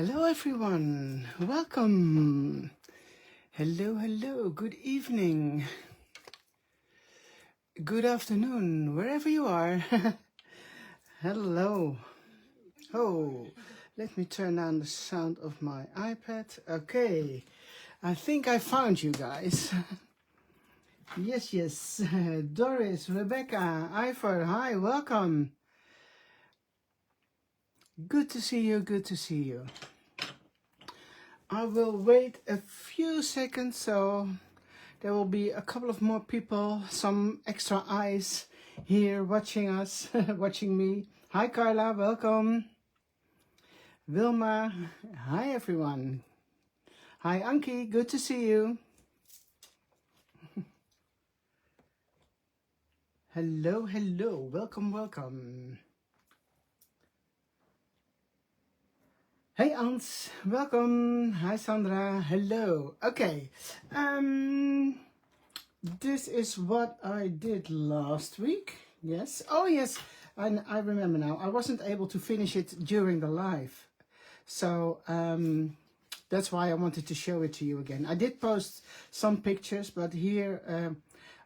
Hello everyone, welcome. Hello, good evening, good afternoon, wherever you are. Hello. Oh, let me turn down the sound of my iPad. Okay, I think I found you guys. Yes. Doris, Rebecca, Ivor, hi, welcome. Good to see you. I will wait a few seconds so there will be a couple of more people, some extra eyes here watching us, watching me. Hi Carla, welcome. Wilma, hi everyone. Hi Anki, good to see you. Hello, welcome. Hey Ans, welcome. Hi Sandra, hello. Okay, this is what I did last week. Yes, oh yes, I remember now. I wasn't able to finish it during the live. So that's why I wanted to show it to you again. I did post some pictures, but here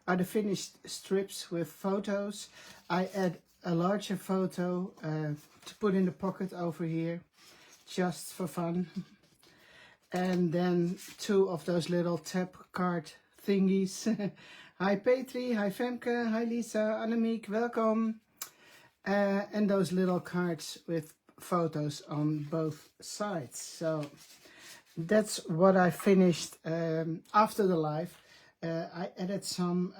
are the finished strips with photos. I add a larger photo to put in the pocket over here, just for fun. And then two of those little tab card thingies. Hi Petri, hi Femke, hi Lisa, Annemiek, welcome. And those little cards with photos on both sides. So that's what I finished after the live. I added some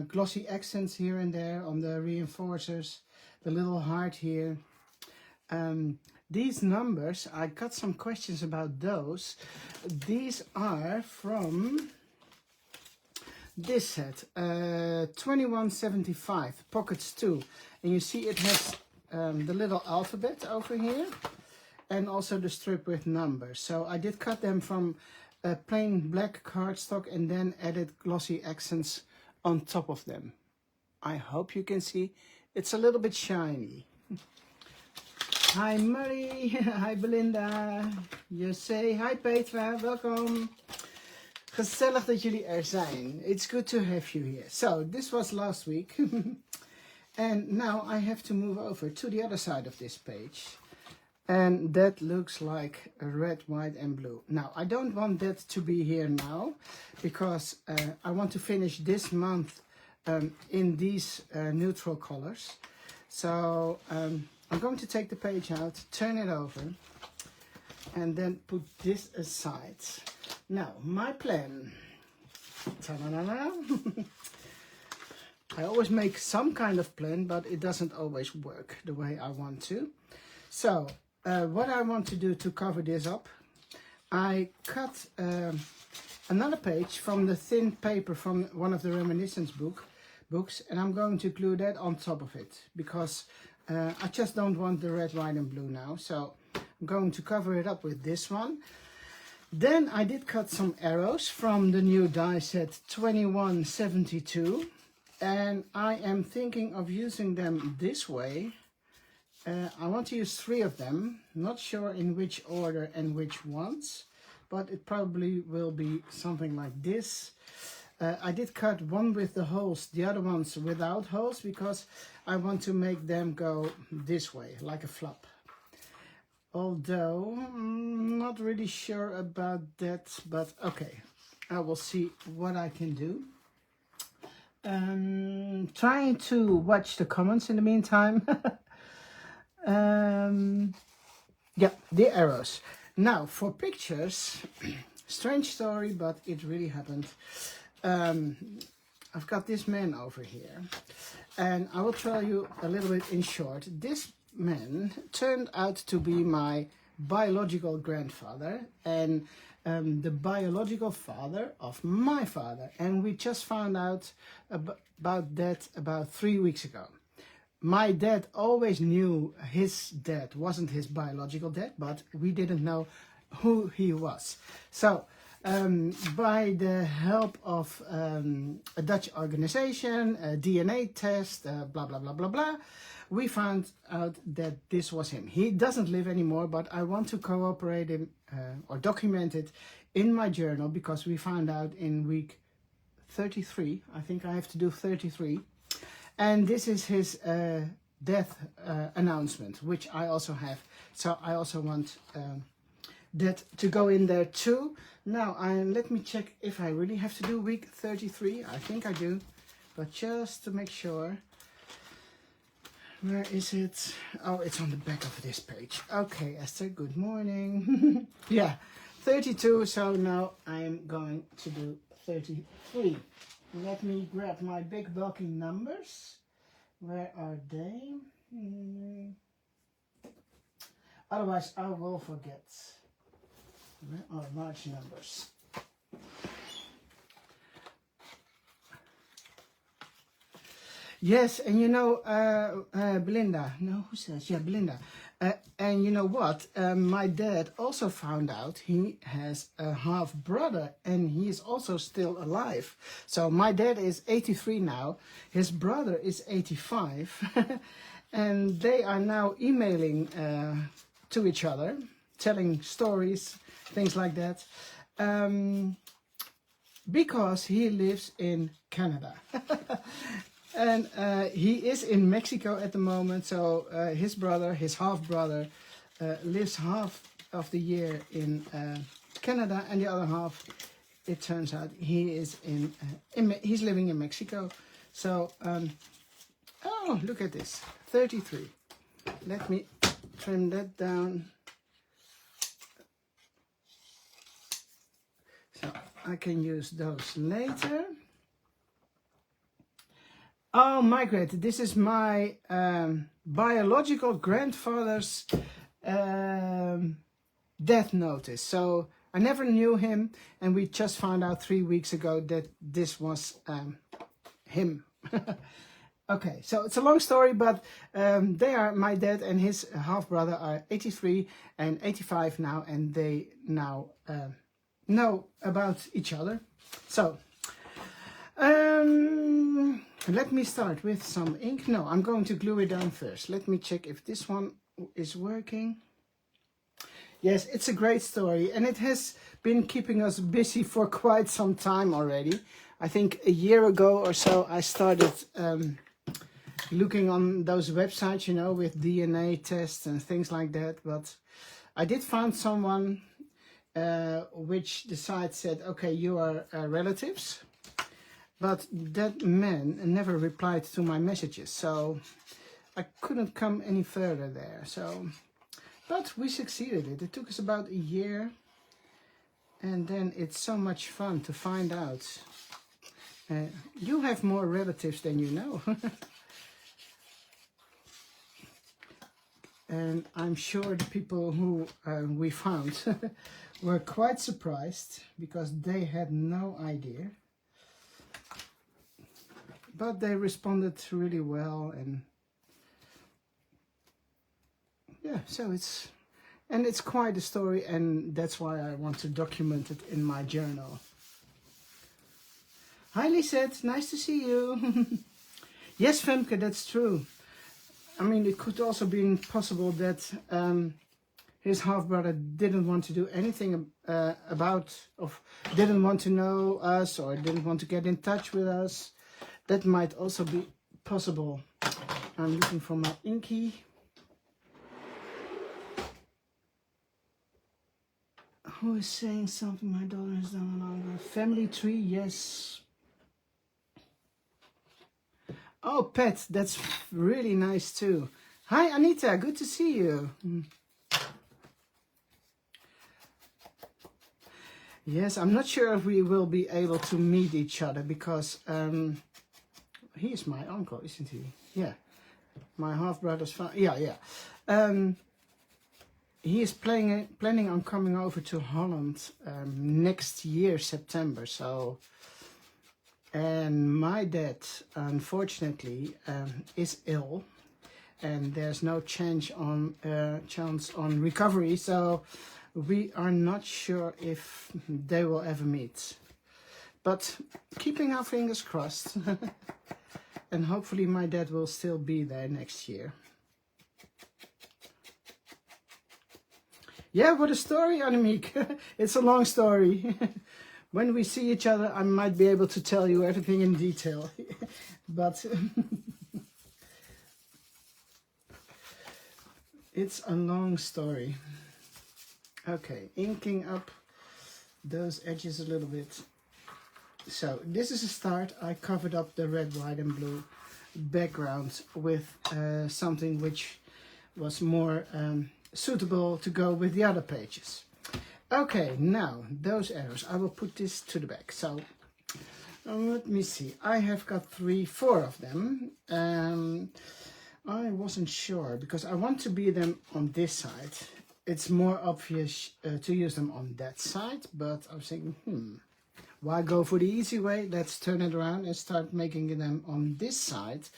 glossy accents here and there on the reinforcers, the little heart here. These numbers, I got some questions about those. These are from this set, 2175, pockets 2. And you see it has the little alphabet over here and also the strip with numbers. So I did cut them from plain black cardstock and then added glossy accents on top of them. I hope you can see it's a little bit shiny. Hi Marie, hi Belinda, U.S.A, hi Petra, welkom. Gezellig dat jullie er zijn. It's good to have you here. So this was last week. And now I have to move over to the other side of this page. And that looks like red, white and blue. Now I don't want that to be here now because I want to finish this month in these neutral colors. So I'm going to take the page out, turn it over, and then put this aside. Now, my plan. Ta-da-da-da. I always make some kind of plan, but it doesn't always work the way I want to. So, what I want to do to cover this up, I cut another page from the thin paper from one of the reminiscence books, and I'm going to glue that on top of it because I just don't want the red, white and blue now. So I'm going to cover it up with this one. Then I did cut some arrows from the new die set 2172. And I am thinking of using them this way. I want to use 3 of them. Not sure in which order and which ones. But it probably will be something like this. I did cut one with the holes, the other ones without holes, because I want to make them go this way, like a flap. Although, I'm not really sure about that, but okay. I will see what I can do. Trying to watch the comments in the meantime. Yeah, the arrows. Now, for pictures, strange story, but it really happened. I've got this man over here, and I will tell you a little bit in short. This man turned out to be my biological grandfather and the biological father of my father, and we just found out about that about 3 weeks ago. My dad always knew his dad wasn't his biological dad, but we didn't know who he was. So by the help of a Dutch organization, a DNA test, blah, blah, blah, blah, blah, we found out that this was him. He doesn't live anymore, but I want to cooperate him or document it in my journal, because we found out in week 33. I think I have to do 33. And this is his death announcement, which I also have. So I also want that to go in there too. Now, let me check if I really have to do week 33. I think I do, but just to make sure. Where is it? Oh, it's on the back of this page. Okay, Esther, good morning. Yeah, 32, so now I'm going to do 33. Let me grab my big bulky numbers. Where are they? Otherwise I will forget. Where are large numbers? Yes, and you know, Belinda, no, who says? Yeah, Belinda. And you know what? My dad also found out he has a half brother, and he is also still alive. So my dad is 83 now. His brother is 85. And they are now emailing to each other, telling stories, things like that. Because he lives in Canada. And he is in Mexico at the moment, so his brother, his half-brother, lives half of the year in Canada, and the other half, it turns out, he is he's living in Mexico. So, oh, look at this, 33. Let me trim that down. So I can use those later. Oh, Margaret, this is my biological grandfather's death notice. So I never knew him, and we just found out 3 weeks ago that this was him. Okay, so it's a long story, but they are, my dad and his half-brother are 83 and 85 now, and they now know about each other. So, let me start with some ink. No, I'm going to glue it down first. Let me check if this one is working. Yes, it's a great story, and it has been keeping us busy for quite some time already. I think a year ago or so I started looking on those websites, you know, with DNA tests and things like that. But I did find someone which the site said, okay, you are relatives. But that man never replied to my messages, so I couldn't come any further there. So, but we succeeded it. It took us about a year, and then it's so much fun to find out. You have more relatives than you know. And I'm sure the people who we found were quite surprised, because they had no idea. But they responded really well, and yeah, so it's quite a story, and that's why I want to document it in my journal. Hi Lisette, nice to see you. Yes, Femke, that's true. I mean, it could also be possible that his half-brother didn't want to do anything didn't want to know us, or didn't want to get in touch with us. That might also be possible. I'm looking for my inky. Who is saying something? My daughter is no longer. Family tree, yes. Oh, Pat, that's really nice too. Hi, Anita, good to see you. Yes, I'm not sure if we will be able to meet each other, because he is my uncle, isn't he? Yeah, my half-brother's father. Yeah. He is planning on coming over to Holland next year, September. So, and my dad, unfortunately, is ill, and there's no chance on recovery. So, we are not sure if they will ever meet. But keeping our fingers crossed. and hopefully my dad will still be there next year. Yeah, what a story, Annemiek. It's a long story. When we see each other, I might be able to tell you everything in detail. But it's a long story. Okay, inking up those edges a little bit. So this is a start. I covered up the red, white and blue background with something which was more suitable to go with the other pages. Okay, now those arrows, I will put this to the back. So let me see, I have got 4 of them. I wasn't sure because I want to be them on this side. It's more obvious to use them on that side, but I was thinking, why go for the easy way? Let's turn it around and start making them on this side.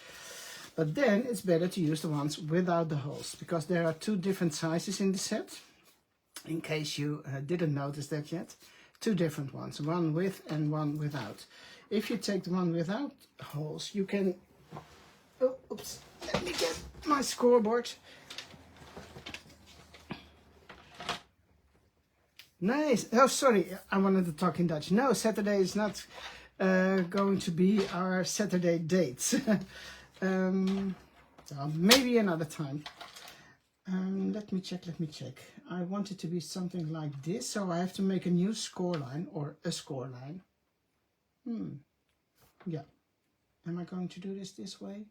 But then it's better to use the ones without the holes, because there are 2 different sizes in the set. In case you didn't notice that yet, 2 different ones, one with and one without. If you take the one without holes, you can, oh, oops, let me get my scoreboard. Nice. Oh, sorry, I wanted to talk in Dutch. No, Saturday is not going to be our Saturday dates. So maybe another time. Let me check. I want it to be something like this, so I have to make a new score line, or a score line. Yeah. Am I going to do this way?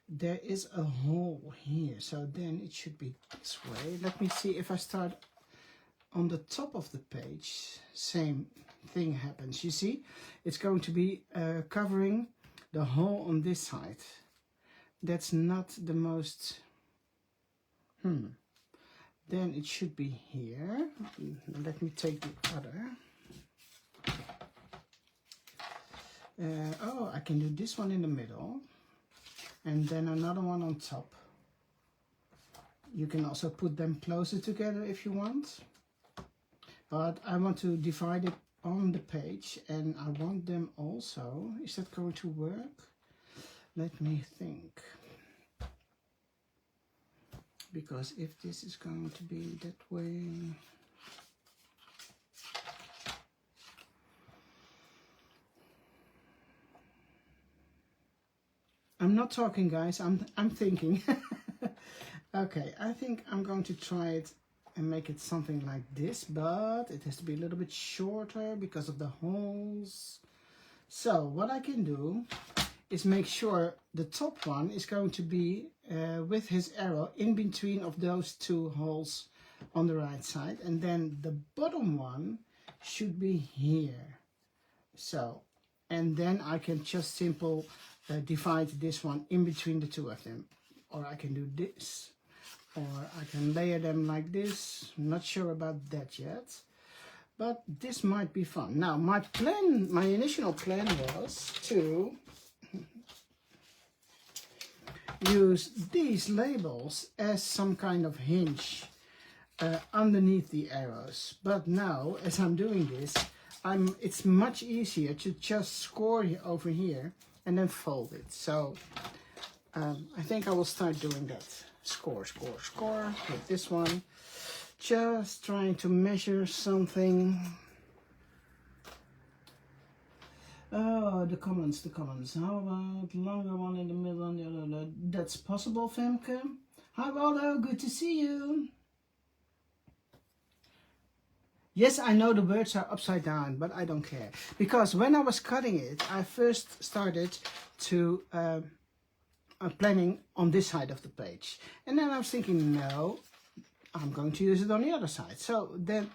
There is a hole here, so then it should be this way. Let me see if I start on the top of the page. Same thing happens. You see, it's going to be covering the hole on this side. That's not the most... Then it should be here. Let me take the other. Oh, I can do this one in the middle. And then another one on top. You can also put them closer together if you want. But I want to divide it on the page. And I want them also... Is that going to work? Let me think. Because if this is going to be that way... I'm not talking, guys, I'm thinking. Okay, I think I'm going to try it and make it something like this, but it has to be a little bit shorter because of the holes. So what I can do is make sure the top one is going to be with his arrow in between of those 2 holes on the right side, and then the bottom one should be here. So, and then I can just divide this one in between the 2 of them, or I can do this, or I can layer them like this. I'm not sure about that yet, but this might be fun. Now my initial plan was to use these labels as some kind of hinge underneath the arrows, but now as I'm doing this, it's much easier to just score over here and then fold it. So I think I will start doing that. Score with this one. Just trying to measure something. Oh, the comments. How about longer one in the middle and the other? That's possible, Femke. Hi, Waldo, good to see you. Yes, I know the words are upside down, but I don't care. Because when I was cutting it, I first started to planning on this side of the page. And then I was thinking, no, I'm going to use it on the other side. So then,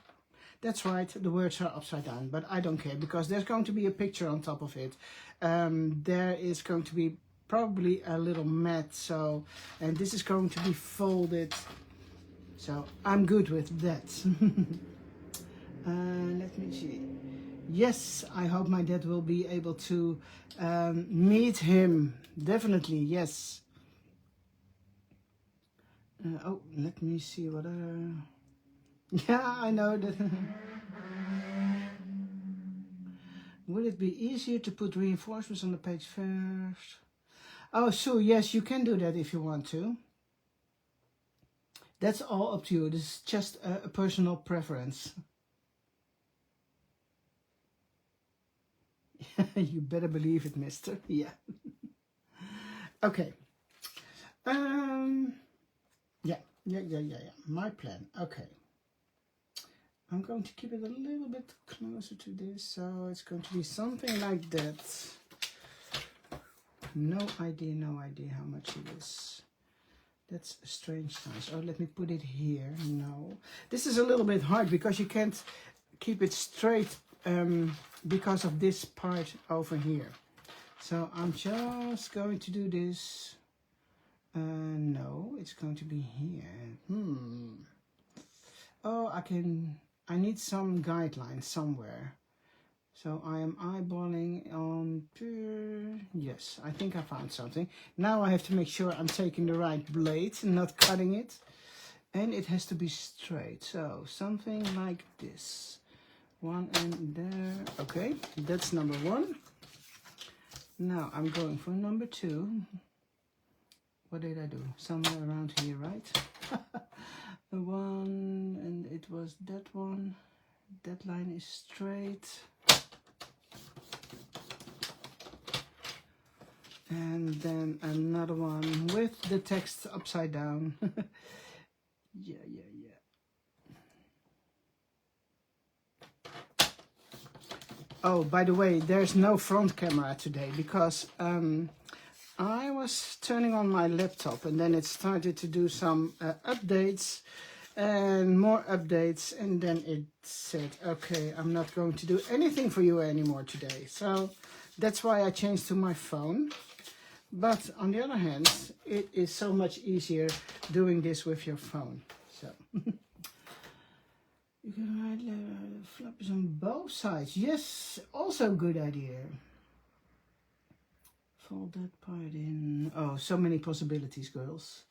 that's right, the words are upside down, but I don't care because there's going to be a picture on top of it. There is going to be probably a little mat, so, and this is going to be folded. So I'm good with that. Let me see. Yes, I hope my dad will be able to meet him. Definitely, yes. Oh, let me see what yeah, I know that. Would it be easier to put reinforcements on the page first? Oh, sure, yes, you can do that if you want to. That's all up to you. This is just a personal preference. You better believe it, mister. Yeah. Okay. Yeah. My plan. Okay. I'm going to keep it a little bit closer to this, so it's going to be something like that. No idea how much it is. That's a strange size. Oh, let me put it here. No. This is a little bit hard because you can't keep it straight because of this part over here. So I'm just going to do this. No, it's going to be here. Oh, I need some guidelines somewhere. So I am eyeballing on, yes, I think I found something. Now I have to make sure I'm taking the right blade and not cutting it. And it has to be straight. So something like this. One and there. Okay, that's number one. Now I'm going for number two. What did I do? Somewhere around here, right? The one, and it was that one. That line is straight. And then another one with the text upside down. Yeah. Oh, by the way, there's no front camera today because I was turning on my laptop and then it started to do some updates and more updates, and then it said, okay, I'm not going to do anything for you anymore today. So that's why I changed to my phone. But on the other hand, it is so much easier doing this with your phone. So you can write flappers on both sides. Yes, also a good idea. Fold that part in. Oh, so many possibilities, girls.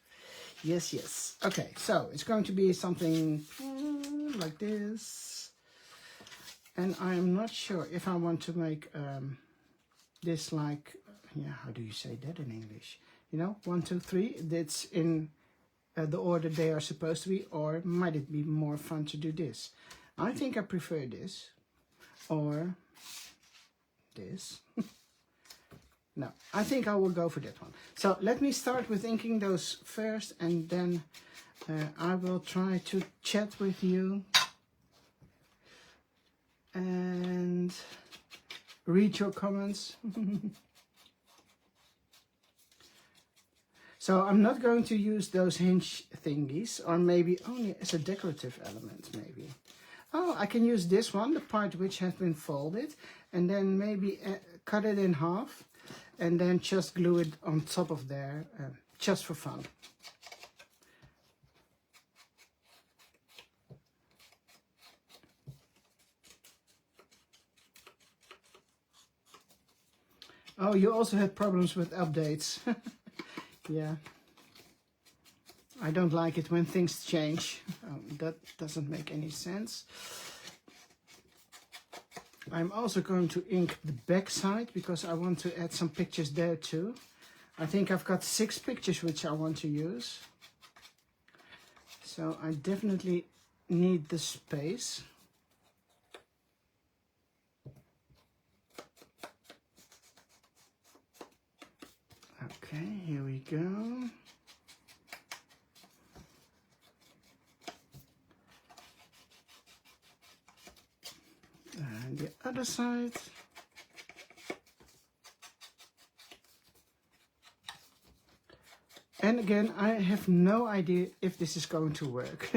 Yes. Okay, so it's going to be something like this. And I'm not sure if I want to make this like, yeah, how do you say that in English? You know, 1, 2, 3, that's in the order they are supposed to be, or might it be more fun to do this? I think I prefer this, or this. No, I think I will go for that one. So let me start with inking those first, and then I will try to chat with you and read your comments. So I'm not going to use those hinge thingies, or maybe only as a decorative element, maybe. Oh, I can use this one, the part which has been folded, and then maybe cut it in half, and then just glue it on top of there, just for fun. Oh, you also had problems with updates. Yeah. I don't like it when things change. That doesn't make any sense. I'm also going to ink the back side because I want to add some pictures there too. I think I've got 6 pictures which I want to use. So I definitely need the space. Okay, here we go. And the other side. And again, I have no idea if this is going to work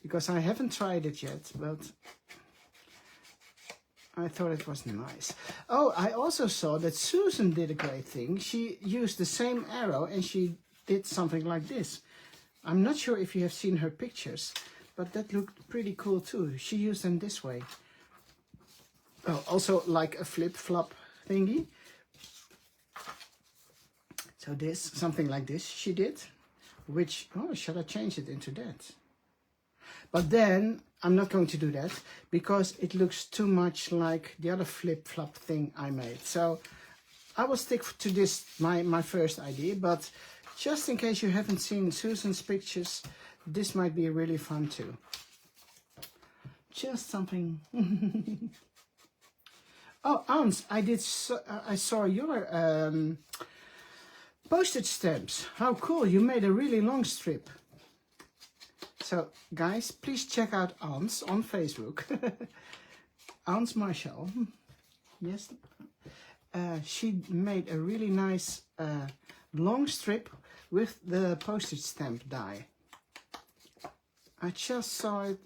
because I haven't tried it yet, but I thought it was nice. Oh, I also saw that Susan did a great thing. She used the same arrow and she did something like this. I'm not sure if you have seen her pictures, but that looked pretty cool too. She used them this way. Oh, also like a flip-flop thingy. So this, something like this she did, which, oh, should I change it into that? But then I'm not going to do that because it looks too much like the other flip-flop thing I made. So I will stick to this, my first idea, but just in case you haven't seen Susan's pictures, this might be really fun too. Just something. Oh, Ans, I saw your postage stamps. How cool, you made a really long strip. So guys, please check out Ans on Facebook. Ans Marshall. Yes. She made a really nice long strip with the postage stamp die. I just saw it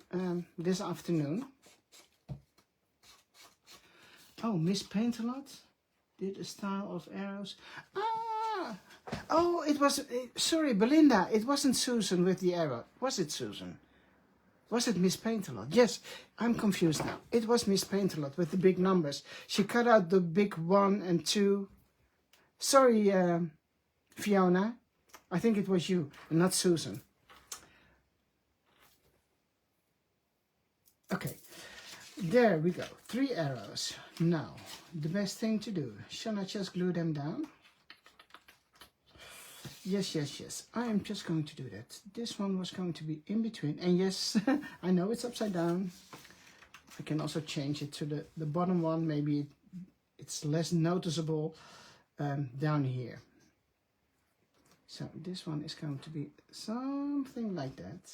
this afternoon. Oh, Miss Paint-A-Lot did a style of arrows. Ah! Oh, it was, sorry, Belinda, it wasn't Susan with the arrow. Was it Susan? Was it Miss Paint-A-Lot? Yes, I'm confused now. It was Miss Paint-A-Lot with the big numbers. She cut out the big 1 and 2. Sorry, Fiona. I think it was you and not Susan. Okay, there we go. 3 arrows. Now, the best thing to do. Shall I just glue them down? Yes, yes, yes. I am just going to do that. This one was going to be in between. And yes, I know it's upside down. I can also change it to the bottom one. Maybe it's less noticeable down here. So this one is going to be something like that.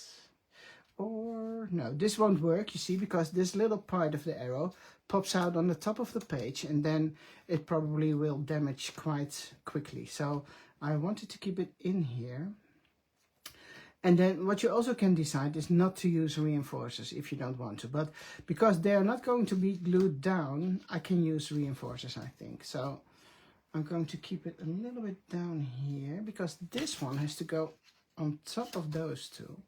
Or no, this won't work, you see, because this little part of the arrow pops out on the top of the page and then it probably will damage quite quickly. So I wanted to keep it in here. And then what you also can decide is not to use reinforcers if you don't want to. But because they are not going to be glued down, I can use reinforcers, I think. So I'm going to keep it a little bit down here because this one has to go on top of those two.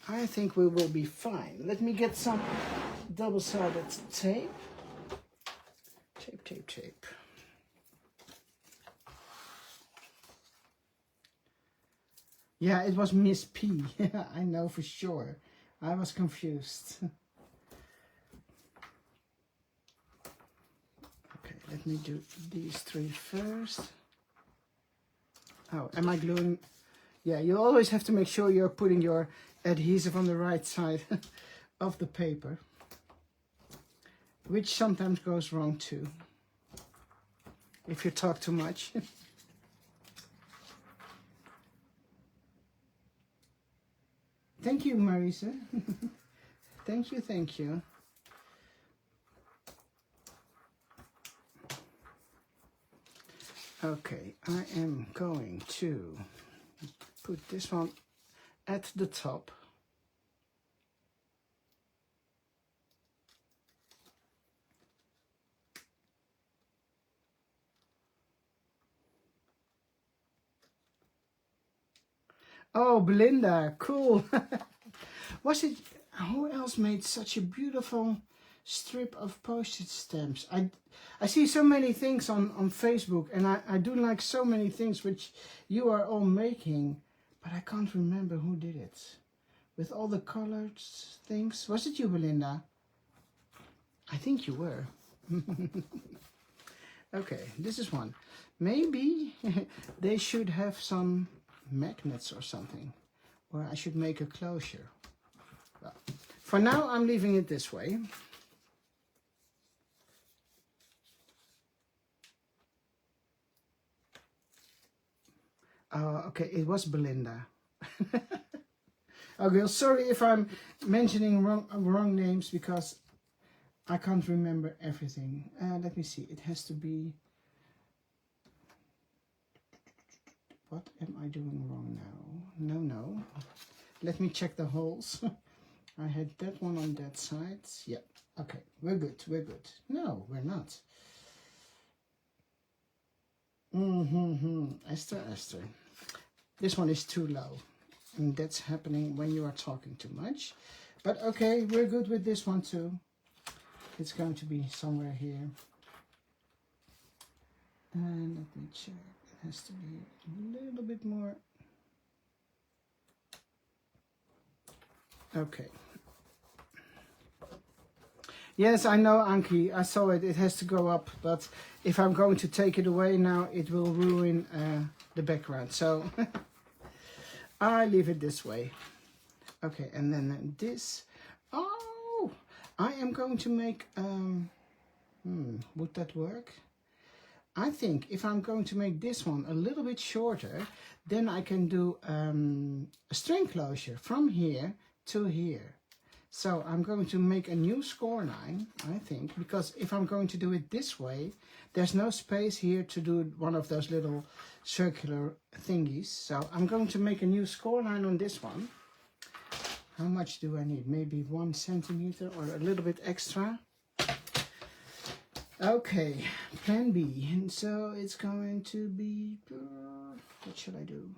I think we will be fine. Let me get some double-sided tape. Tape, tape, tape. Yeah, it was Miss P. I know for sure. I was confused. Okay, let me do these 3 first. Oh, am I gluing? Yeah, you always have to make sure you're putting your adhesive on the right side of the paper, which sometimes goes wrong too, if you talk too much. Thank you, Marisa. Thank you, thank you. Okay, I am going to put this one at the top. Oh, Belinda, cool. Was it, who else made such a beautiful strip of postage stamps? I see so many things on Facebook, and I do like so many things which you are all making, but I can't remember who did it. With all the colored things. Was it you, Belinda? I think you were. Okay, this is one. Maybe they should have some magnets or something, or I should make a closure. Well, for now I'm leaving it this way. Okay, it was Belinda. Okay, sorry if I'm mentioning wrong names because I can't remember everything. Let me see, it has to be... What am I doing wrong now? No. Let me check the holes. I had that one on that side. Yeah, okay, we're good, we're good. No, we're not. Esther. This one is too low. And that's happening when you are talking too much. But okay, we're good with this one too. It's going to be somewhere here. And let me check. It has to be a little bit more. Okay. Yes, I know, Anki. I saw it. It has to go up, but if I'm going to take it away now, it will ruin the background. So I leave it this way. Okay, and then this. Oh, I am going to make. Would that work? I think if I'm going to make this one a little bit shorter, then I can do a string closure from here to here. So I'm going to make a new score line, I think, because if I'm going to do it this way, there's no space here to do one of those little circular thingies. So I'm going to make a new score line on this one. How much do I need? Maybe 1 centimeter or a little bit extra. Okay, plan B. And so it's going to be, what should I do?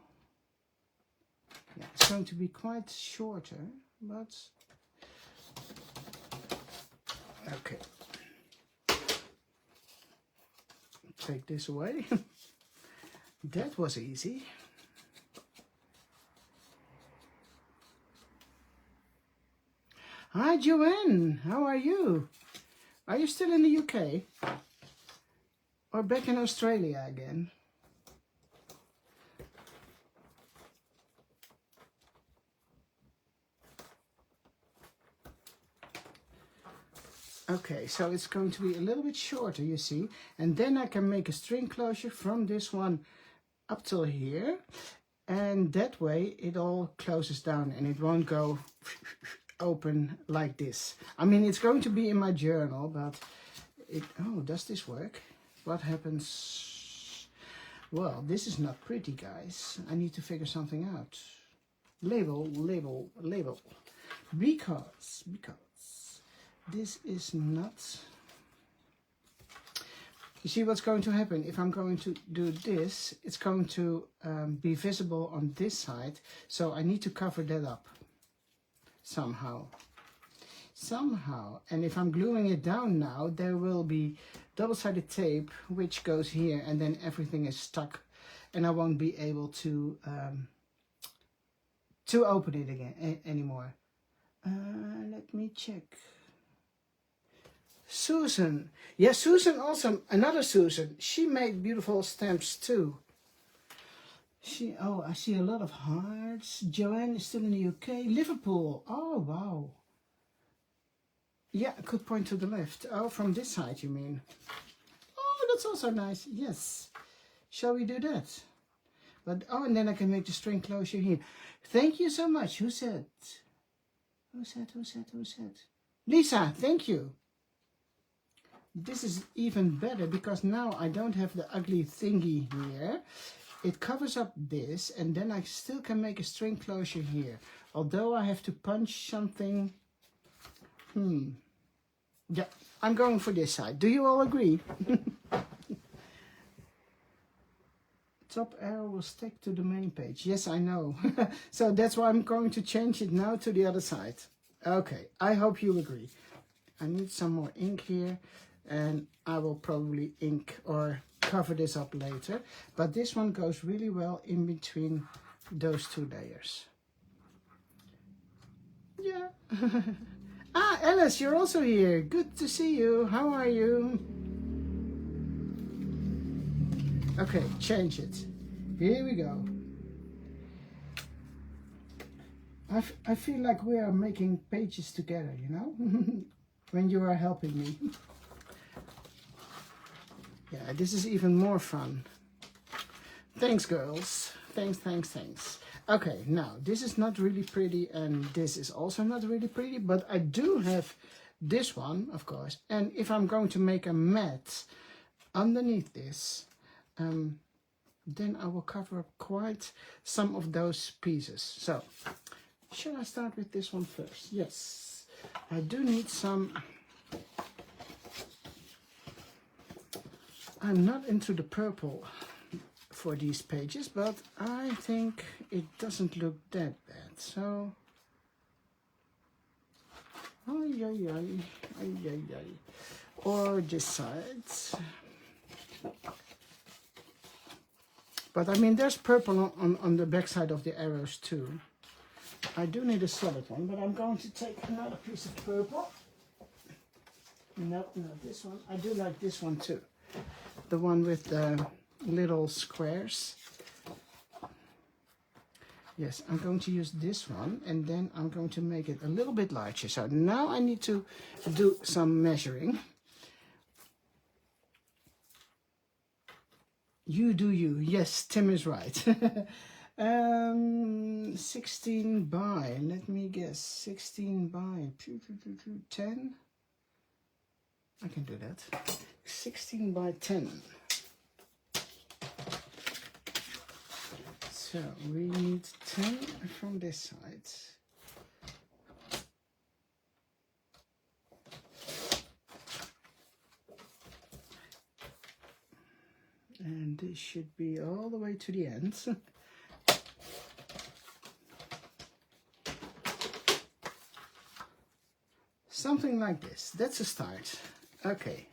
Yeah, it's going to be quite shorter, but okay. Take this away. That was easy. Hi, Joanne. How are you? Are you still in the UK? Or back in Australia again? Okay, so it's going to be a little bit shorter, you see. And then I can make a string closure from this one up till here. And that way it all closes down and it won't go open like this. I mean, it's going to be in my journal, but oh, does this work? What happens? Well, this is not pretty, guys. I need to figure something out. Label, label, label. Because this is not... You see what's going to happen? If I'm going to do this, it's going to be visible on this side. So I need to cover that up somehow. And if I'm gluing it down now, there will be double-sided tape which goes here, and then everything is stuck and I won't be able to open it again anymore. Let me check. Susan. Yes, Susan also, another Susan. She made beautiful stamps too. Oh, I see a lot of hearts. Joanne is still in the UK. Liverpool. Oh, wow. Yeah, I could point to the left. Oh, from this side, you mean? Oh, that's also nice. Yes. Shall we do that? But oh, and then I can make the string closure here. Thank you so much. Who said? Who said? Lisa, thank you. This is even better because now I don't have the ugly thingy here. It covers up this, and then I still can make a string closure here. Although I have to punch something. Yeah, I'm going for this side. Do you all agree? Top arrow will stick to the main page. Yes, I know. So that's why I'm going to change it now to the other side. Okay, I hope you agree. I need some more ink here, and I will probably ink or cover this up later. But this one goes really well in between those two layers. Yeah. Ah, Alice, you're also here. Good to see you. How are you? Okay, change it. Here we go. I feel like we are making pages together, you know? When you are helping me. Yeah, this is even more fun. Thanks, girls. Thanks. Okay, now, this is not really pretty, and this is also not really pretty, but I do have this one, of course. And if I'm going to make a mat underneath this, then I will cover up quite some of those pieces. So, should I start with this one first? Yes, I do need some. I'm not into the purple for these pages, but I think it doesn't look that bad. So, or this side. But I mean, there's purple on the back side of the arrows too. I do need a solid one, but I'm going to take another piece of purple. No, not this one. I do like this one too. The one with the little squares. Yes, I'm going to use this one, and then I'm going to make it a little bit larger. So now I need to do some measuring. You do you. Yes, Tim is right. 16 by, let me guess, 16 by 10. I can do that. 16 by 10. So we need 10 from this side. And this should be all the way to the end. Something like this. That's a start. Okay,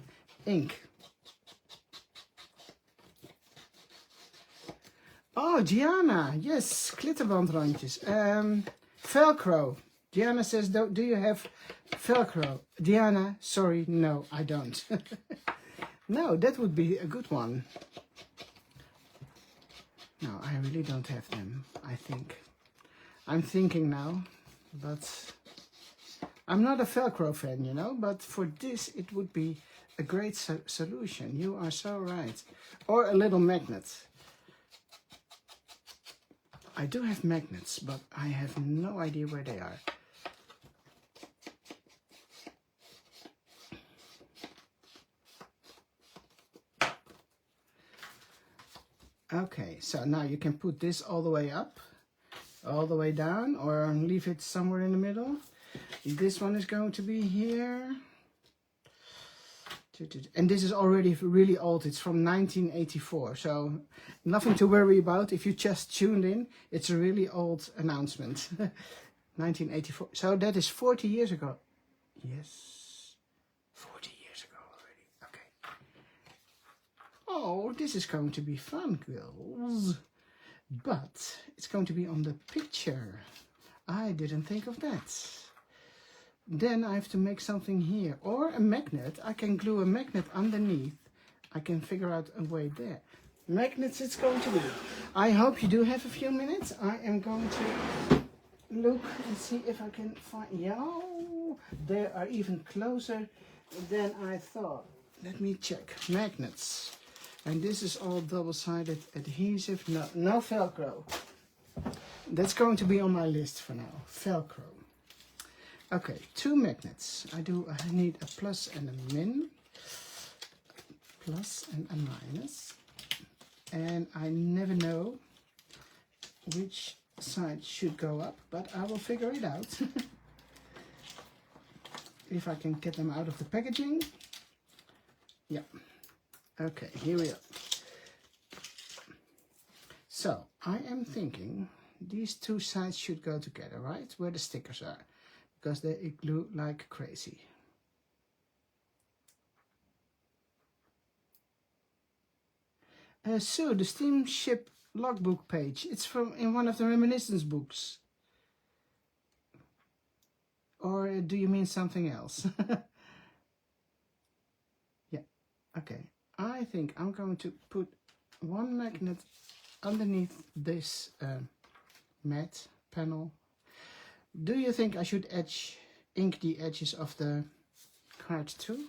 ink. Oh, Diana, yes, glitterbandrandjes. Velcro. Diana says, do you have Velcro? Diana, sorry, no, I don't. No, that would be a good one. No, I really don't have them, I think. I'm thinking now, but I'm not a Velcro fan, you know, but for this it would be a great solution. You are so right. Or a little magnet. I do have magnets, but I have no idea where they are. Okay, so now you can put this all the way up, all the way down, or leave it somewhere in the middle. This one is going to be here. And this is already really old. It's from 1984, so nothing to worry about. If you just tuned in, it's a really old announcement. 1984. So that is 40 years ago. Yes, 40 years ago already. Okay. Oh, this is going to be fun, girls. But it's going to be on the picture. I didn't think of that. Then I have to make something here. Or a magnet. I can glue a magnet underneath. I can figure out a way there. Magnets it's going to be. I hope you do have a few minutes. I am going to look and see if I can find... Yeah, they are even closer than I thought. Let me check. Magnets. And this is all double-sided adhesive. No Velcro. That's going to be on my list for now. Velcro. Okay, 2 magnets. I need a plus and a min. Plus and a minus. And I never know which side should go up, but I will figure it out. If I can get them out of the packaging. Yeah. Okay, here we are. So, I am thinking these 2 sides should go together, right? Where the stickers are. Because they glue like crazy. Sue, the steamship logbook page. It's from in one of the reminiscence books. Or do you mean something else? Yeah, okay. I think I'm going to put 1 magnet underneath this matte panel. Do you think I should ink the edges of the card too?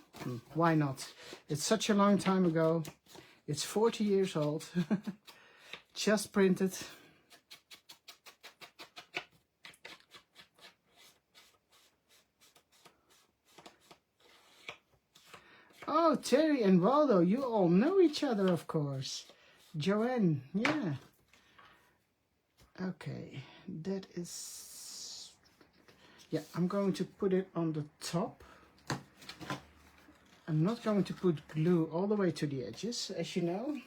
Why not? It's such a long time ago. It's 40 years old. Just printed. Oh, Terry and Waldo, you all know each other, of course. Joanne, yeah. Okay, that is... Yeah, I'm going to put it on the top. I'm not going to put glue all the way to the edges, as you know.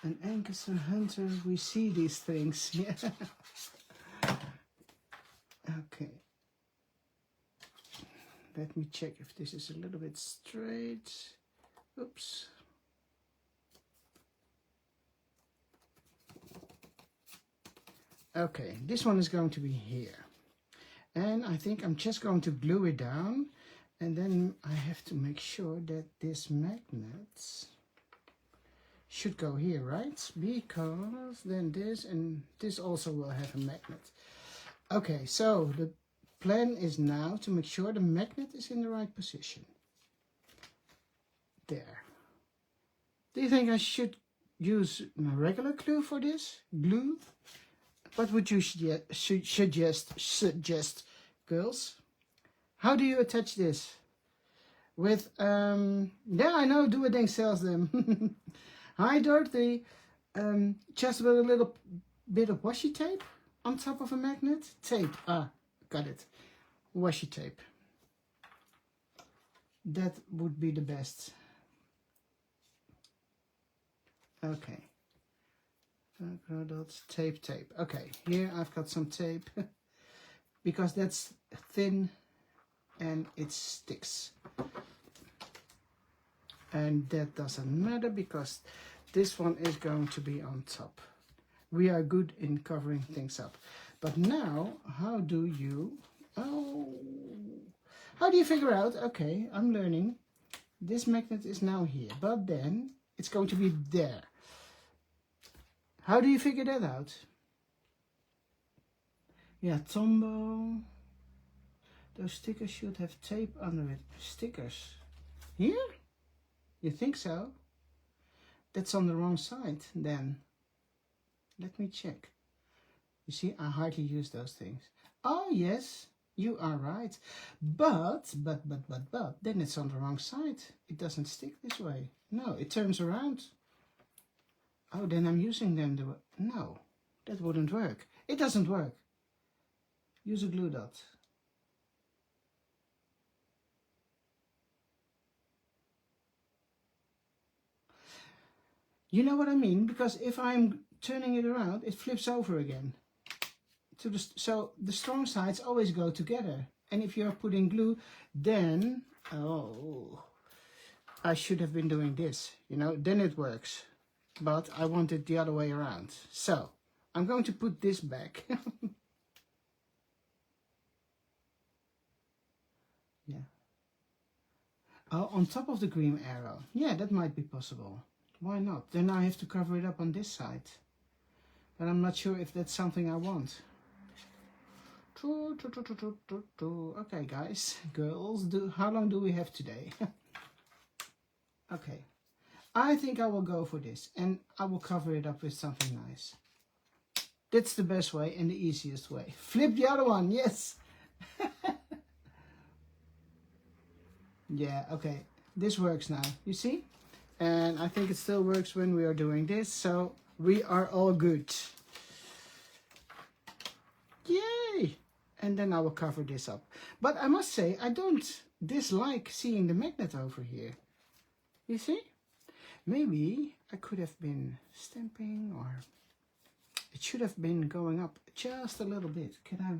An Angus and Hunter, we see these things. Yeah. Okay. Let me check if this is a little bit straight. Oops. Okay, this one is going to be here. And I think I'm just going to glue it down. And then I have to make sure that this magnet should go here, right? Because then this and this also will have a magnet. Okay, so the plan is now to make sure the magnet is in the right position. There. Do you think I should use my regular glue for this? Glue? What would you suggest, girls? How do you attach this? With, yeah, I know, Do a Ding sells them. Hi, Dorothy. Just with a little bit of washi tape on top of a magnet. Tape, got it. Washi tape. That would be the best. Okay. Tape. Okay, here I've got some tape because that's thin and it sticks. And that doesn't matter because this one is going to be on top. We are good in covering things up. But now, how do you figure out, okay, I'm learning. This magnet is now here, but then it's going to be there. How do you figure that out? Yeah, Tombo. Those stickers should have tape under it. Stickers. Here? You think so? That's on the wrong side then. Let me check. You see, I hardly use those things. Oh yes, you are right. But, then it's on the wrong side. It doesn't stick this way. No, it turns around. Oh, then I'm using them. No, that wouldn't work. It doesn't work. Use a glue dot. You know what I mean? Because if I'm turning it around, it flips over again. So the strong sides always go together. And if you're putting glue, then, oh, I should have been doing this, you know, then it works. But I want it the other way around. So I'm going to put this back. Yeah. Oh, on top of the green arrow. Yeah, that might be possible. Why not? Then I have to cover it up on this side. But I'm not sure if that's something I want. Okay, guys, girls, how long do we have today? Okay. I think I will go for this and I will cover it up with something nice. That's the best way and the easiest way. Flip the other one, yes. Yeah, okay. This works now, you see? And I think it still works when we are doing this, so we are all good. Yay! And then I will cover this up. But I must say, I don't dislike seeing the magnet over here. You see? Maybe I could have been stamping, or it should have been going up just a little bit. Can I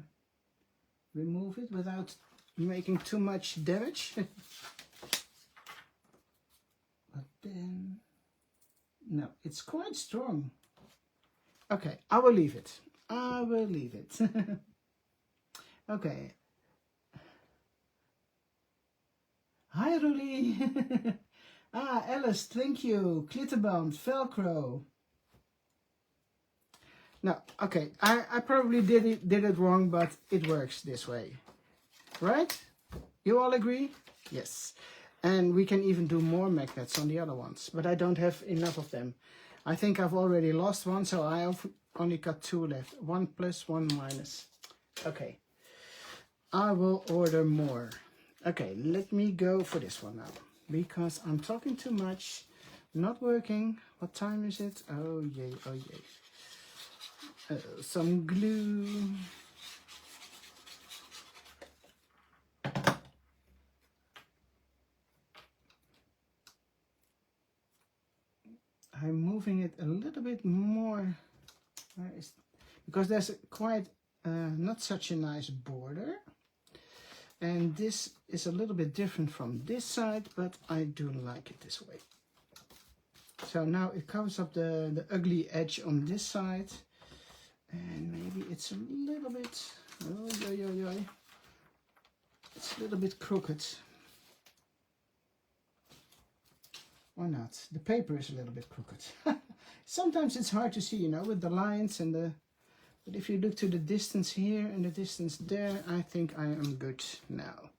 remove it without making too much damage? But then, no, it's quite strong. Okay, I will leave it. I will leave it. Okay. Hi, Rolie. Alice, thank you. Glitterband, Velcro. No, okay. I probably did it wrong, but it works this way. Right? You all agree? Yes. And we can even do more magnets on the other ones, but I don't have enough of them. I think I've already lost one, so I have only got 2 left. 1 plus, 1 minus. Okay. I will order more. Okay, let me go for this one now, because I'm talking too much, not working. What time is it? Oh yay, oh yay. Some glue. I'm moving it a little bit more, because there's quite not such a nice border. And this is a little bit different from this side, but I do like it this way. So now it covers up the ugly edge on this side. And maybe it's a little bit, oh, it's a little bit crooked. Or not. The paper is a little bit crooked. Sometimes it's hard to see, you know, with the lines and the... But if you look to the distance here and the distance there, I think I am good now.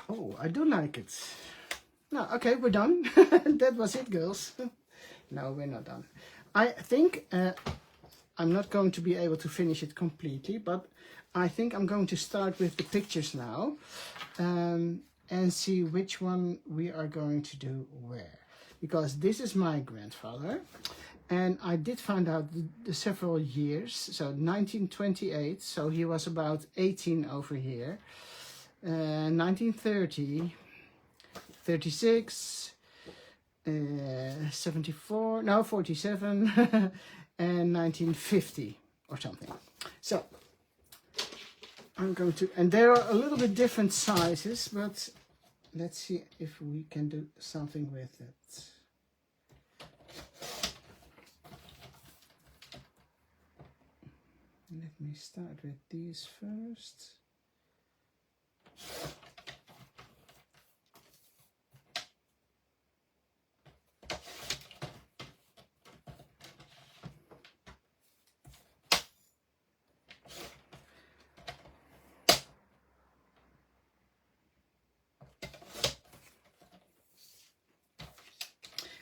Oh, I do like it. No, okay, we're done. That was it, girls. No, we're not done. I think I'm not going to be able to finish it completely, but I think I'm going to start with the pictures now and see which one we are going to do where. Because this is my grandfather, and I did find out the several years. So 1928, so he was about 18 over here. 1930, 36, 74, no, 47, and 1950 or something. So I'm going to, and there are a little bit different sizes, but let's see if we can do something with it. Let me start with these first.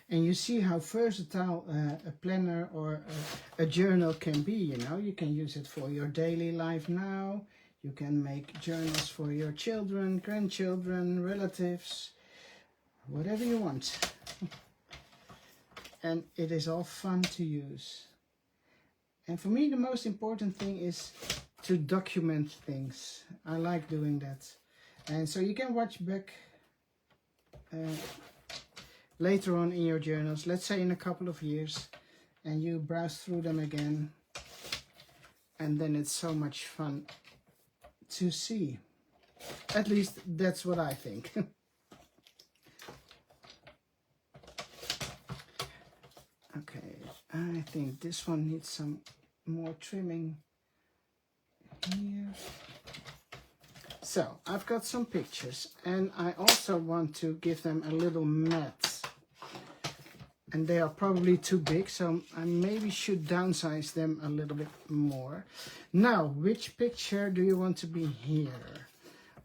And you see how versatile a planner or a journal can be, you know. You can use it for your daily life now. You can make journals for your children, grandchildren, relatives, whatever you want. And it is all fun to use. And for me, the most important thing is to document things. I like doing that. And so you can watch back later on in your journals, let's say in a couple of years, and you browse through them again, and then it's so much fun to see. At least that's what I think. Okay, I think this one needs some more trimming here. So I've got some pictures, and I also want to give them a little mat. And they are probably too big, so I maybe should downsize them a little bit more. Now, which picture do you want to be here?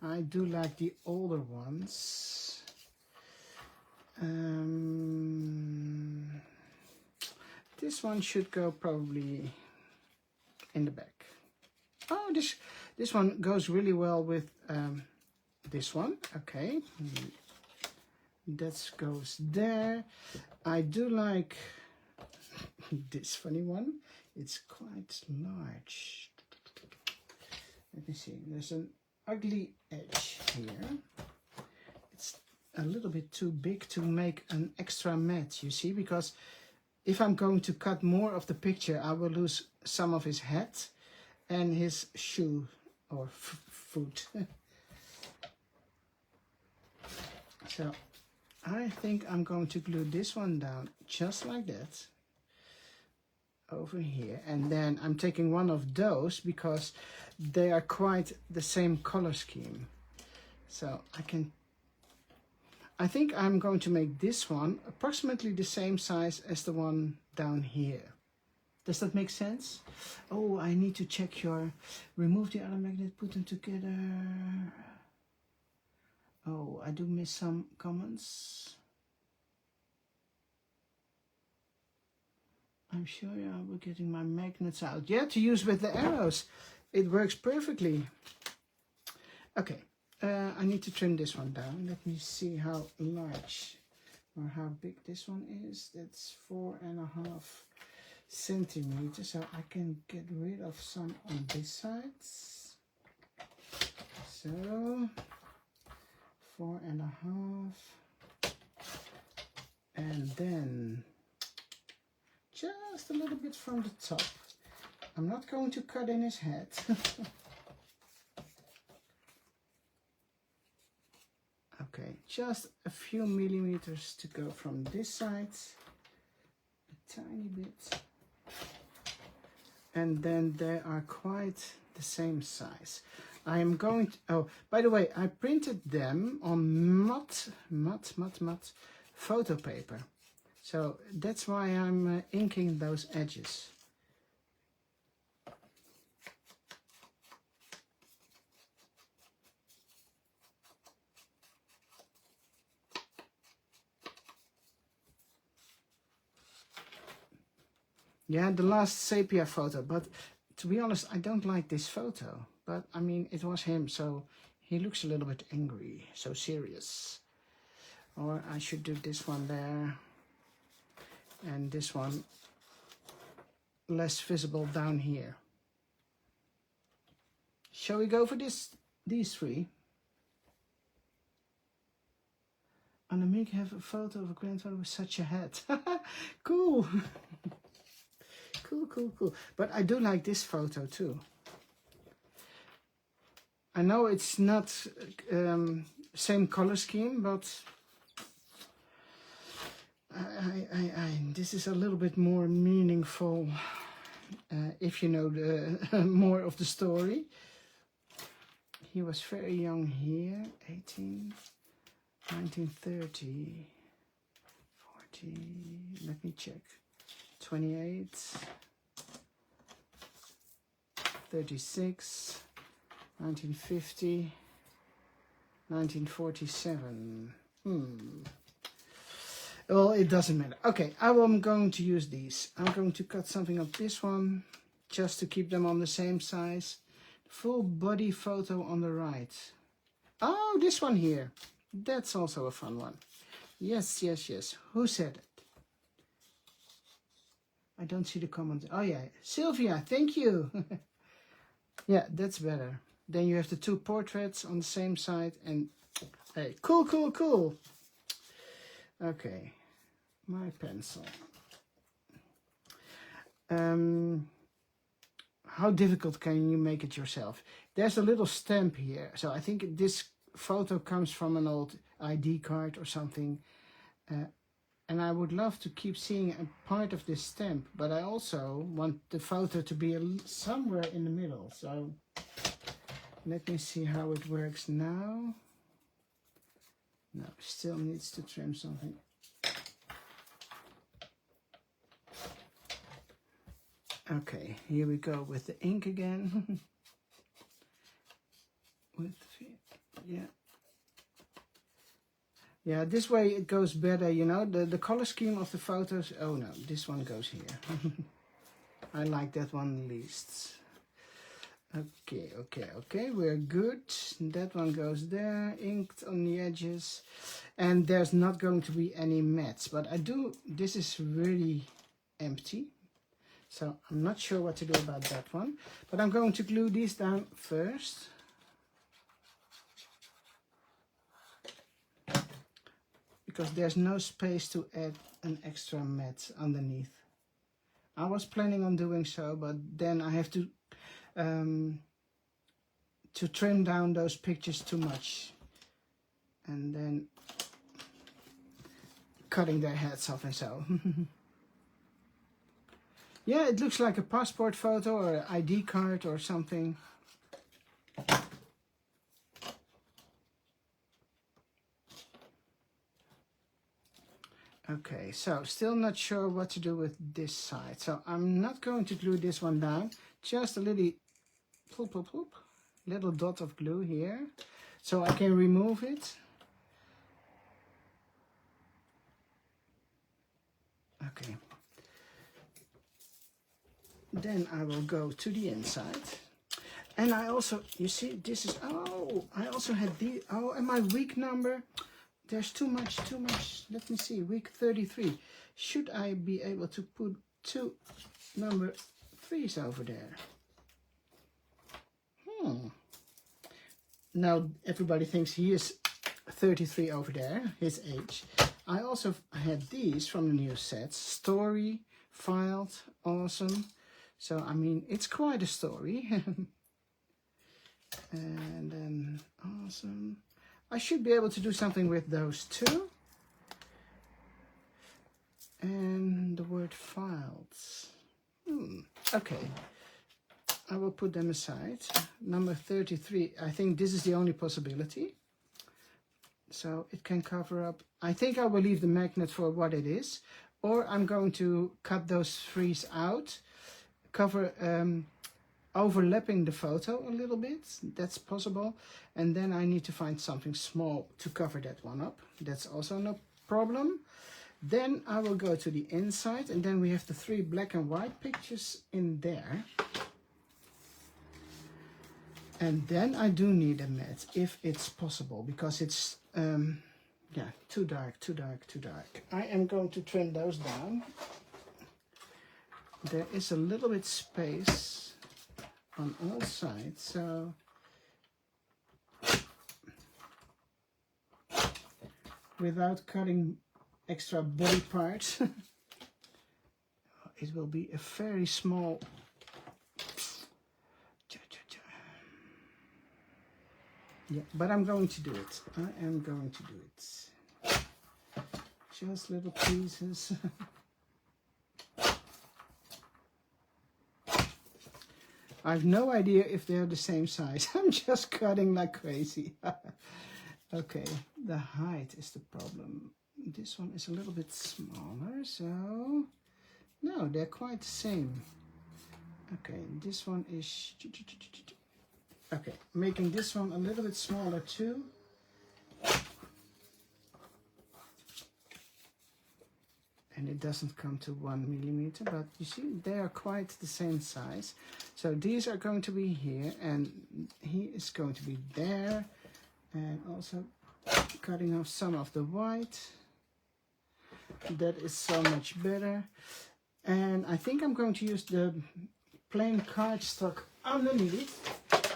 I do like the older ones. This one should go probably in the back. Oh, this one goes really well with this one. Okay, that goes there. I do like this funny one. It's quite large. Let me see. There's an ugly edge here. It's a little bit too big to make an extra mat, you see, because if I'm going to cut more of the picture, I will lose some of his head and his shoe or foot. So I think I'm going to glue this one down just like that over here, and then I'm taking one of those because they are quite the same color scheme. So I think I'm going to make this one approximately the same size as the one down here. Does that make sense? Oh, I need to check your, remove the other magnet, put them together. Oh, I do miss some comments. I'm sure we're getting my magnets out. Yeah, to use with the arrows. It works perfectly. Okay, I need to trim this one down. Let me see how large or how big this one is. That's 4.5 centimeters. So I can get rid of some on this side. So 4.5, and then just a little bit from the top. I'm not going to cut in his head. Okay, just a few millimeters to go from this side, a tiny bit, and then they are quite the same size. I am going to, oh, by the way, I printed them on matte photo paper. So that's why I'm inking those edges. Yeah, the last sepia photo, but to be honest, I don't like this photo. But I mean, it was him, so he looks a little bit angry, so serious. Or I should do this one there, and this one less visible down here. Shall we go for these three? Annemiek have a photo of a grandfather with such a hat. Cool. Cool. But I do like this photo too. I know it's not same color scheme, but this is a little bit more meaningful if you know the more of the story. He was very young here, 18, 1930, 40, let me check, 28, 36, 1950, 1947. Well, it doesn't matter. Okay, I'm going to use these. I'm going to cut something of this one, just to keep them on the same size. Full body photo on the right. Oh, this one here. That's also a fun one. Yes. Who said it? I don't see the comment. Oh yeah, Sylvia, thank you. Yeah, that's better. Then you have the two portraits on the same side and hey, cool. Okay, my pencil. How difficult can you make it yourself? There's a little stamp here. So I think this photo comes from an old ID card or something. And I would love to keep seeing a part of this stamp, but I also want the photo to be somewhere in the middle. So let me see how it works now. No, still needs to trim something. Okay, here we go with the ink again. Yeah, this way it goes better, you know, the color scheme of the photos. Oh no, this one goes here. I like that one least. Okay, we're good. That one goes there, inked on the edges. And there's not going to be any mattes, but this is really empty. So I'm not sure what to do about that one. But I'm going to glue these down first. Because there's no space to add an extra matte underneath. I was planning on doing so, but then I have to trim down those pictures too much. And then cutting their heads off and so. Yeah, it looks like a passport photo or an ID card or something. Okay, so still not sure what to do with this side. So I'm not going to glue this one down. Just a little little dot of glue here. So I can remove it. Okay. Then I will go to the inside. And I also, you see, this is, oh, I also had the, oh, and my week number. There's too much. Let me see, week 33. Should I be able to put 2 number 3s over there? Now everybody thinks he is 33 over there, his age. I also had these from the new sets. Story, filed, awesome. So, I mean, it's quite a story. And then, awesome. I should be able to do something with those two. And the word files. Okay, I will put them aside. Number 33, I think this is the only possibility. So it can cover up. I think I will leave the magnet for what it is, or I'm going to cut those threes out, cover overlapping the photo a little bit. That's possible. And then I need to find something small to cover that one up. That's also no problem. Then I will go to the inside, and then we have the 3 black and white pictures in there. And then I do need a mat, if it's possible, because it's, yeah, too dark, too dark, too dark. I am going to trim those down. There is a little bit space on all sides, so without cutting extra body parts, it will be a very small. Yeah, but I'm going to do it. I am going to do it. Just little pieces. I have no idea if they're the same size. I'm just cutting like crazy. Okay, the height is the problem. This one is a little bit smaller, so no, they're quite the same. Okay, this one is, okay, making this one a little bit smaller too. And it doesn't come to 1 millimeter, but you see, they are quite the same size. So these are going to be here, and he is going to be there. And also cutting off some of the white. That is so much better. And I think I'm going to use the plain cardstock underneath.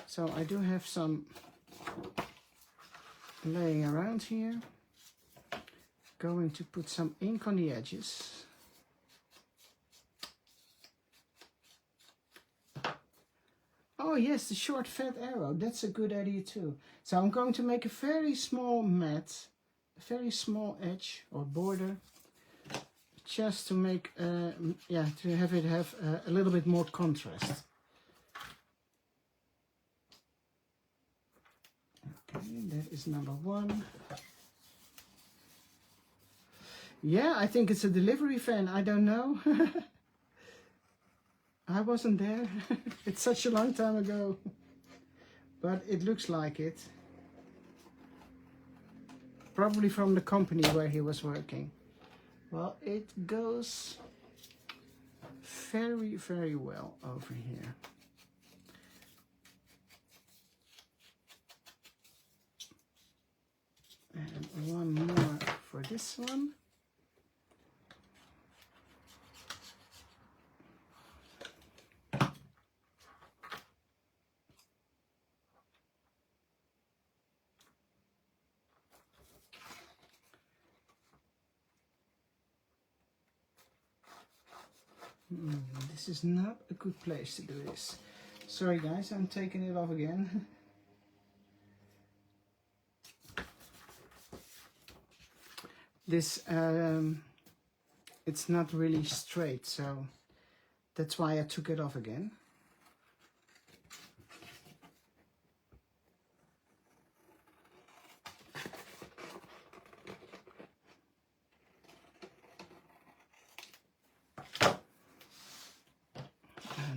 So I do have some laying around here. Going to put some ink on the edges. Oh yes, the short fat arrow, that's a good idea too. So I'm going to make a very small mat, a very small edge or border, just to make, yeah, to have it have a little bit more contrast. Okay, that is number 1. Yeah, I think it's a delivery van, I don't know. I wasn't there. It's such a long time ago. But it looks like it. Probably from the company where he was working. Well, it goes very, very well over here. And one more for this one. This is not a good place to do this. Sorry guys, I'm taking it off again. This, it's not really straight, so that's why I took it off again.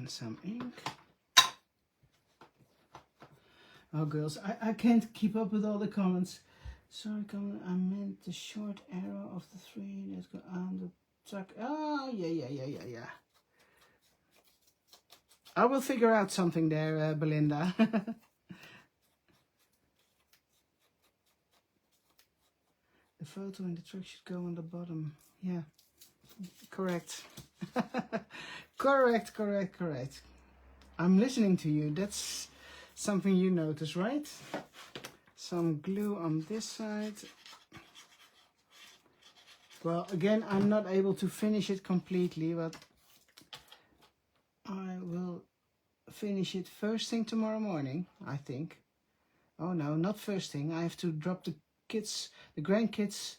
Some ink. Oh girls, I can't keep up with all the comments. Sorry comment, I meant the short arrow of the 3 that go on the tuck. Oh yeah. I will figure out something there, Belinda. The photo in the truck should go on the bottom. Yeah, correct. Correct. I'm listening to you. That's something you notice, right? Some glue on this side. Well, again, I'm not able to finish it completely, but I will finish it first thing tomorrow morning, I think. Oh no, not first thing. I have to drop the kids, the grandkids,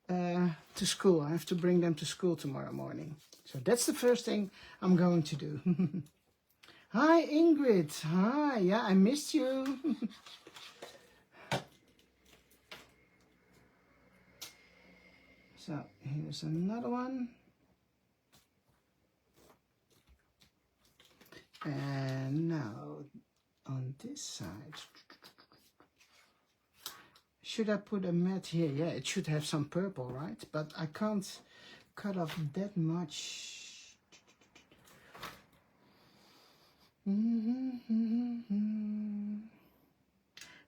to school. I have to bring them to school tomorrow morning. So that's the first thing I'm going to do. Hi Ingrid. Hi, yeah, I missed you. So here's another one. And now on this side, should I put a mat here? Yeah, it should have some purple, right? But I can't cut off that much.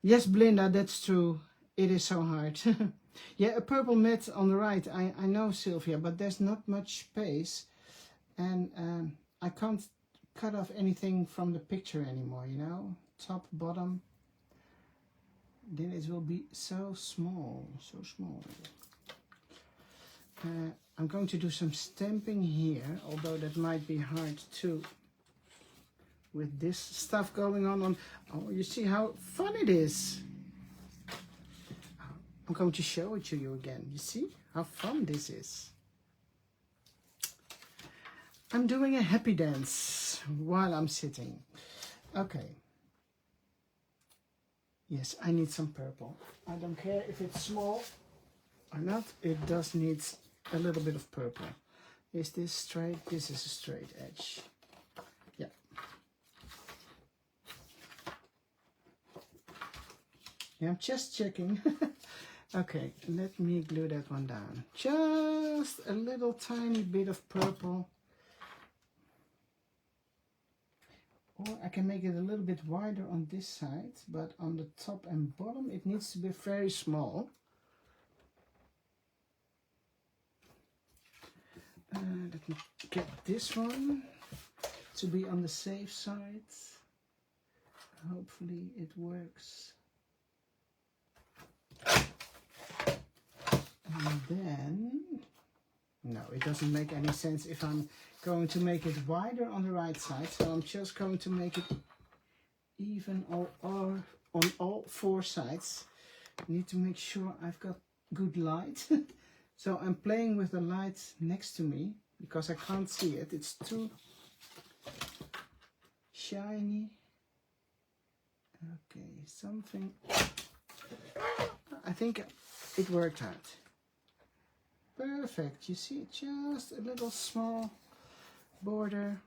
Yes, Blinda, that's true. It is so hard. Yeah, a purple mat on the right. I know, Sylvia, but there's not much space. And I can't cut off anything from the picture anymore, you know? Top, bottom. Then it will be so small, so small. I'm going to do some stamping here, although that might be hard too. With this stuff going on. Oh, you see how fun it is. I'm going to show it to you again. You see how fun this is. I'm doing a happy dance while I'm sitting. Okay. Yes, I need some purple. I don't care if it's small or not. It does need a little bit of purple. Is this straight? This is a straight edge. Yeah. Yeah, I'm just checking. Okay, let me glue that one down. Just a little tiny bit of purple. Or I can make it a little bit wider on this side, but on the top and bottom it needs to be very small. Let me get this one to be on the safe side. Hopefully it works. And then, no, it doesn't make any sense if I'm going to make it wider on the right side. So I'm just going to make it even on all four sides. I need to make sure I've got good light. So I'm playing with the light next to me because I can't see it. It's too shiny. Okay, something. I think it worked out. Perfect. You see, just a little small border.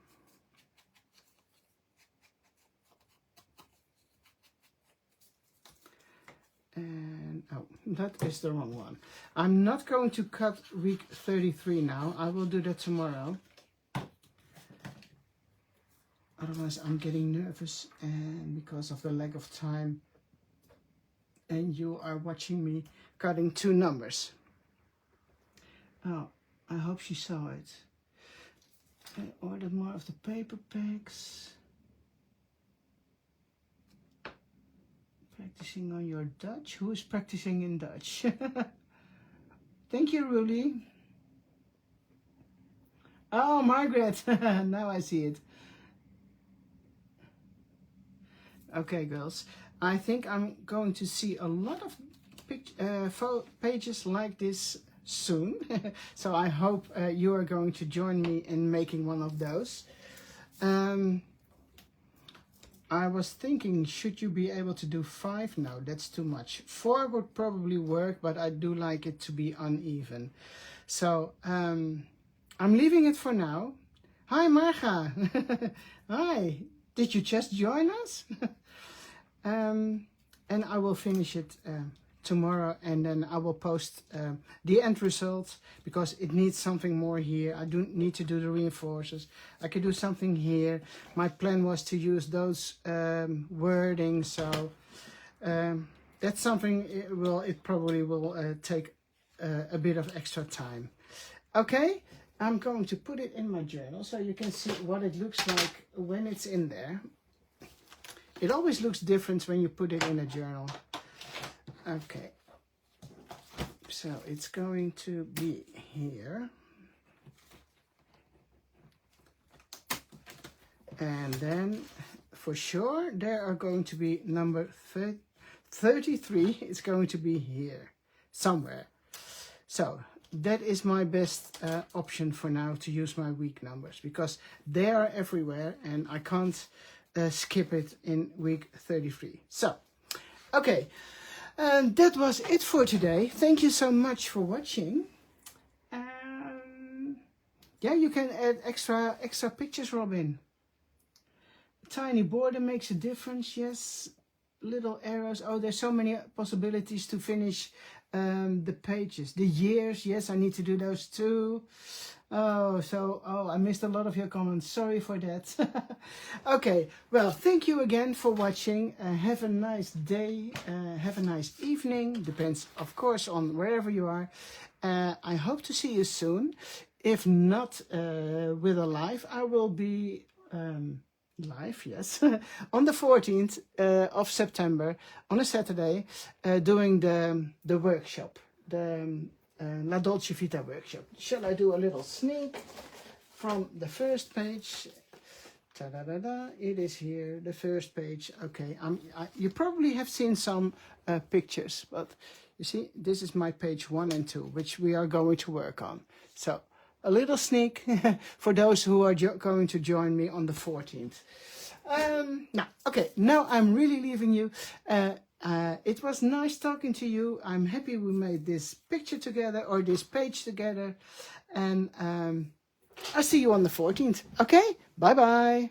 And oh, that is the wrong one. I'm not going to cut week 33 now. I will do that tomorrow. Otherwise I'm getting nervous, and because of the lack of time, and you are watching me cutting two numbers. Oh, I hope she saw it. I ordered more of the paper packs. Practicing on your Dutch? Who is practicing in Dutch? Thank you, Rulie. Oh, Margaret. Now I see it. Okay, girls. I think I'm going to see a lot of pages like this soon. So I hope you are going to join me in making one of those. I was thinking, should you be able to do 5? No, that's too much. 4 would probably work, but I do like it to be uneven. So I'm leaving it for now. Hi, Marga. Hi. Did you just join us? And I will finish it tomorrow, and then I will post the end result, because it needs something more here. I do need to do the reinforcers. I could do something here. My plan was to use those wording, so that's something. It probably will take a bit of extra time. Okay, I'm going to put it in my journal so you can see what it looks like when it's in there. It always looks different when you put it in a journal. Okay, so it's going to be here. And then for sure there are going to be number 33 is going to be here somewhere. So that is my best option for now, to use my week numbers, because they are everywhere and I can't skip it in week 33. So, okay, and that was it for today. Thank you so much for watching. Yeah, you can add extra pictures, Robin. Tiny border makes a difference, yes. Little arrows. Oh, there's so many possibilities to finish the pages. The years, yes, I need to do those too. Oh, I missed a lot of your comments. Sorry for that. Okay, well, thank you again for watching. Have a nice day. Have a nice evening. Depends, of course, on wherever you are. I hope to see you soon. If not with a live, I will be live, yes, on the 14th of September, on a Saturday, doing the workshop, the La Dolce Vita workshop. Shall I do a little sneak from the first page? Ta-da-da-da, it is here, the first page. Okay, you probably have seen some pictures, but you see, this is my page 1 and 2, which we are going to work on. So, a little sneak for those who are going to join me on the 14th. Now I'm really leaving you. It was nice talking to you. I'm happy we made this picture together, or this page together. And I'll see you on the 14th. Okay? Bye-bye.